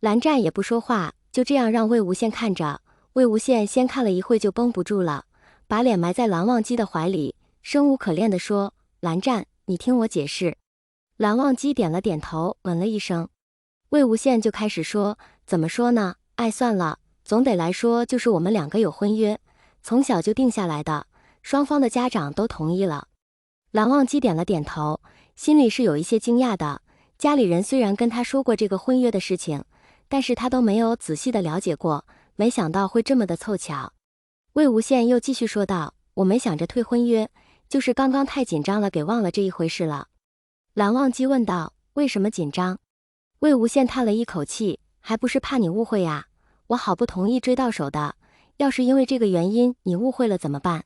蓝湛也不说话，就这样让魏无羡看着。魏无羡先看了一会就绷不住了，把脸埋在蓝忘机的怀里，生无可恋地说：“蓝湛，你听我解释。”蓝忘机点了点头，嗯了一声。魏无羡就开始说：“怎么说呢？哎，算了，总得来说就是我们两个有婚约，从小就定下来的，双方的家长都同意了。”蓝忘机点了点头，心里是有一些惊讶的。家里人虽然跟他说过这个婚约的事情，但是他都没有仔细的了解过，没想到会这么的凑巧。魏无羡又继续说道：“我没想着退婚约，就是刚刚太紧张了，给忘了这一回事了。”蓝忘机问道：“为什么紧张？”魏无羡叹了一口气：“还不是怕你误会呀，我好不容易追到手的，要是因为这个原因你误会了怎么办？”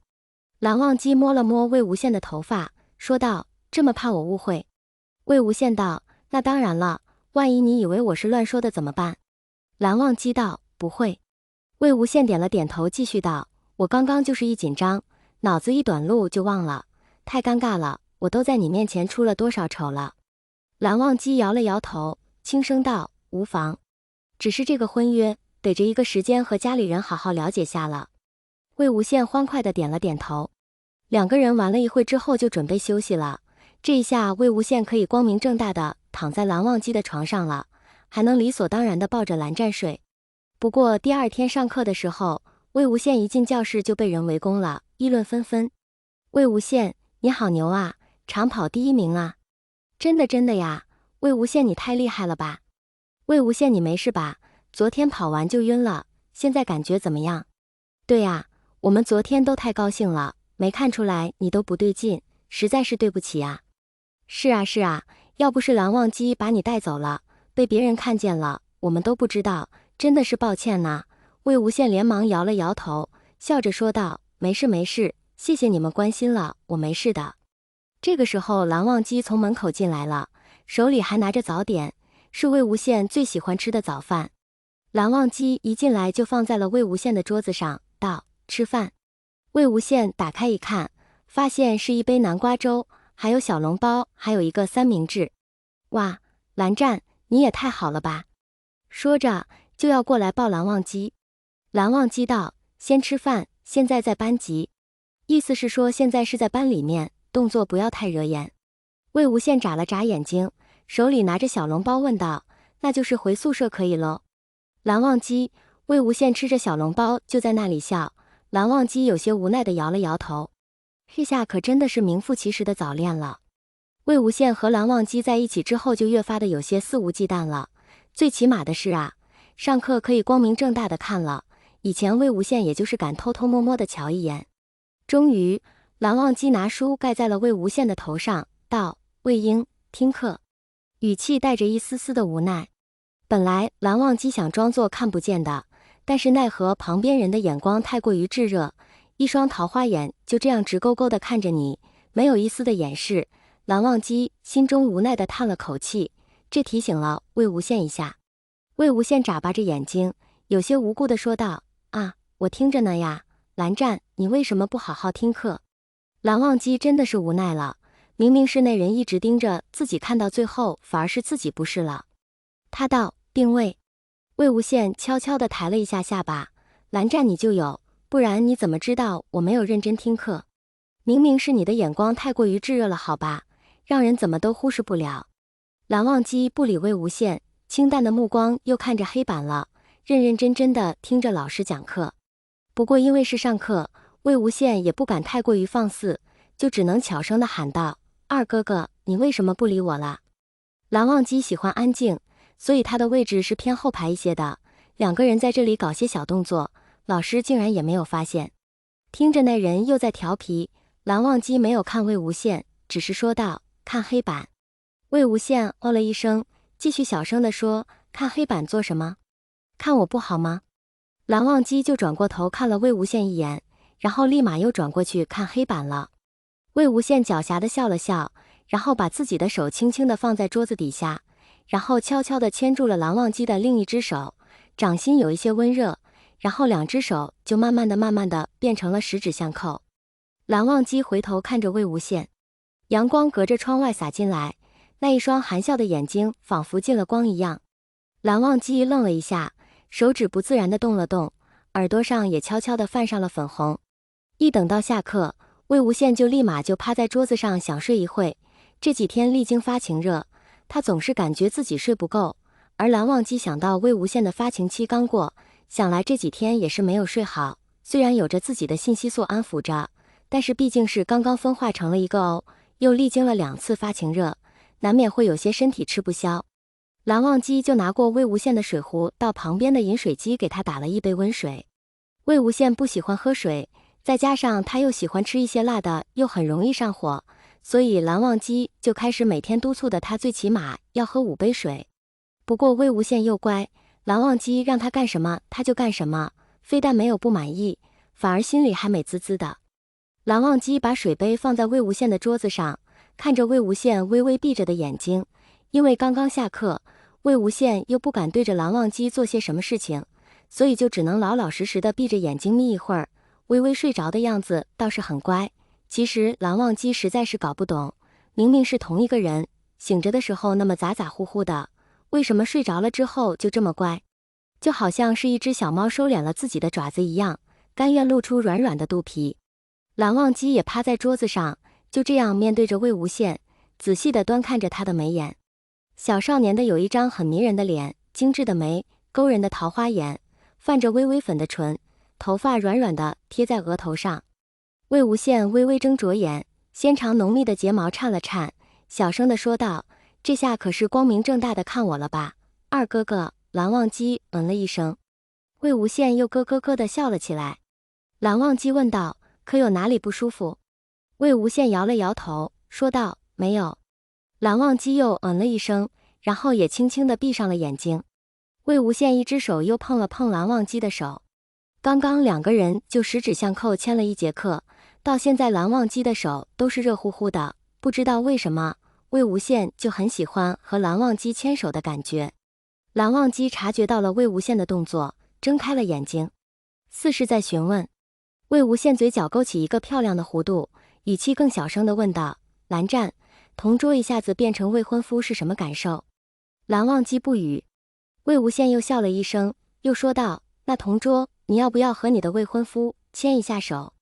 蓝忘机摸了摸魏无羡的头发，说道：“这么怕我误会？”魏无羡道：“那当然了，万一你以为我是乱说的怎么办？”蓝忘机道：“不会。”魏无羡点了点头，继续道：“我刚刚就是一紧张，脑子一短路就忘了，太尴尬了，我都在你面前出了多少丑了。”蓝忘机摇了摇头，轻声道：“无妨，只是这个婚约得着一个时间和家里人好好了解下了。”魏无羡欢快地点了点头。两个人玩了一会之后就准备休息了。这一下魏无羡可以光明正大的躺在蓝忘机的床上了，还能理所当然的抱着蓝湛睡。不过第二天上课的时候，魏无羡一进教室就被人围攻了，议论纷纷。魏无羡，你好牛啊，长跑第1名啊！真的真的呀，魏无羡你太厉害了吧？魏无羡你没事吧？昨天跑完就晕了，现在感觉怎么样？对呀，我们昨天都太高兴了，没看出来你都不对劲，实在是对不起啊。是啊是啊，要不是蓝忘机把你带走了，被别人看见了，我们都不知道，真的是抱歉呐。魏无羡连忙摇了摇头，笑着说道：“没事没事，谢谢你们关心了，我没事的。”这个时候蓝忘机从门口进来了，手里还拿着早点，是魏无羡最喜欢吃的早饭。蓝忘机一进来就放在了魏无羡的桌子上，道：“吃饭。”魏无羡打开一看，发现是一杯南瓜粥，还有小笼包，还有一个三明治。哇，蓝湛，你也太好了吧！说着就要过来抱蓝忘机。蓝忘机道：“先吃饭，现在在班级。”意思是说现在是在班里面，动作不要太惹眼。魏无羡眨了眨眼睛，手里拿着小笼包问道：“那就是回宿舍可以喽？”蓝忘机、魏无羡吃着小笼包就在那里笑。蓝忘机有些无奈地摇了摇头，这下可真的是名副其实的早恋了。魏无羡和蓝忘机在一起之后就越发的有些肆无忌惮了，最起码的是啊，上课可以光明正大的看了，以前魏无羡也就是敢偷偷摸摸的瞧一眼。终于，蓝忘机拿书盖在了魏无羡的头上，道：“魏婴，听课。”语气带着一丝丝的无奈。本来蓝忘机想装作看不见的，但是奈何旁边人的眼光太过于炙热，一双桃花眼就这样直勾勾地看着你，没有一丝的掩饰。蓝忘机心中无奈地叹了口气，这提醒了魏无羡一下。魏无羡眨巴着眼睛，有些无辜地说道：“啊，我听着呢呀，蓝湛，你为什么不好好听课？”蓝忘机真的是无奈了，明明是那人一直盯着自己，看到最后反而是自己不是了。他道：“并未。”魏无羡悄悄地抬了一下下巴：“蓝湛你就有，不然你怎么知道我没有认真听课？明明是你的眼光太过于炙热了，好吧，让人怎么都忽视不了。”蓝忘机不理魏无羡，清淡的目光又看着黑板了，认认真真地听着老师讲课。不过因为是上课，魏无羡也不敢太过于放肆，就只能悄声地喊道：“二哥哥，你为什么不理我了？”蓝忘机喜欢安静，所以他的位置是偏后排一些的，两个人在这里搞些小动作，老师竟然也没有发现。听着那人又在调皮，蓝忘机没有看魏无羡，只是说道：“看黑板。”魏无羡哦了一声，继续小声地说：“看黑板做什么？看我不好吗？”蓝忘机就转过头看了魏无羡一眼，然后立马又转过去看黑板了。魏无羡狡黠地笑了笑，然后把自己的手轻轻地放在桌子底下，然后悄悄地牵住了蓝忘机的另一只手，掌心有一些温热，然后两只手就慢慢的变成了十指相扣。蓝忘机回头看着魏无羡，阳光隔着窗外洒进来，那一双含笑的眼睛仿佛进了光一样。蓝忘机愣了一下，手指不自然地动了动，耳朵上也悄悄地泛上了粉红。一等到下课，魏无羡就立马趴在桌子上想睡一会。这几天历经发情热，他总是感觉自己睡不够，而蓝忘机想到魏无羡的发情期刚过，想来这几天也是没有睡好。虽然有着自己的信息素安抚着，但是毕竟是刚刚分化成了一个哦，又历经了2次发情热，难免会有些身体吃不消。蓝忘机就拿过魏无羡的水壶，到旁边的饮水机给他打了一杯温水。魏无羡不喜欢喝水，再加上他又喜欢吃一些辣的，又很容易上火，所以蓝忘机就开始每天督促的他最起码要喝5杯水。不过魏无羡又乖，蓝忘机让他干什么他就干什么，非但没有不满意，反而心里还美滋滋的。蓝忘机把水杯放在魏无羡的桌子上，看着魏无羡微微闭着的眼睛，因为刚刚下课，魏无羡又不敢对着蓝忘机做些什么事情，所以就只能老老实实的闭着眼睛眯一会儿，微微睡着的样子倒是很乖。其实蓝忘机实在是搞不懂，明明是同一个人，醒着的时候那么咋咋呼呼的，为什么睡着了之后就这么乖？就好像是一只小猫收敛了自己的爪子一样，甘愿露出软软的肚皮。蓝忘机也趴在桌子上，就这样面对着魏无羡，仔细地端看着他的眉眼。小少年的有一张很迷人的脸，精致的眉，勾人的桃花眼，泛着微微粉的唇，头发软软的贴在额头上。魏无羡微微睁着眼，纤长浓密的睫毛颤了颤，小声地说道：“这下可是光明正大的看我了吧，二哥哥。”蓝忘机嗯了一声，魏无羡又咯咯咯地笑了起来。蓝忘机问道：“可有哪里不舒服？”魏无羡摇了摇头，说道：“没有。”蓝忘机又嗯了一声，然后也轻轻地闭上了眼睛。魏无羡一只手又碰了碰蓝忘机的手，刚刚2个人就十指相扣牵了1节课，到现在蓝忘机的手都是热乎乎的，不知道为什么，魏无羡就很喜欢和蓝忘机牵手的感觉。蓝忘机察觉到了魏无羡的动作，睁开了眼睛，似是在询问。魏无羡嘴角勾起一个漂亮的弧度，语气更小声地问道：“蓝湛，同桌一下子变成未婚夫是什么感受？”蓝忘机不语。魏无羡又笑了一声，又说道：“那同桌，你要不要和你的未婚夫牵一下手？”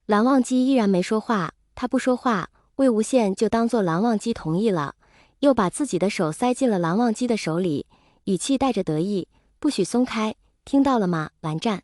蓝忘机依然没说话，他不说话，魏无羡就当作蓝忘机同意了，又把自己的手塞进了蓝忘机的手里，语气带着得意：“不许松开，听到了吗，蓝湛？”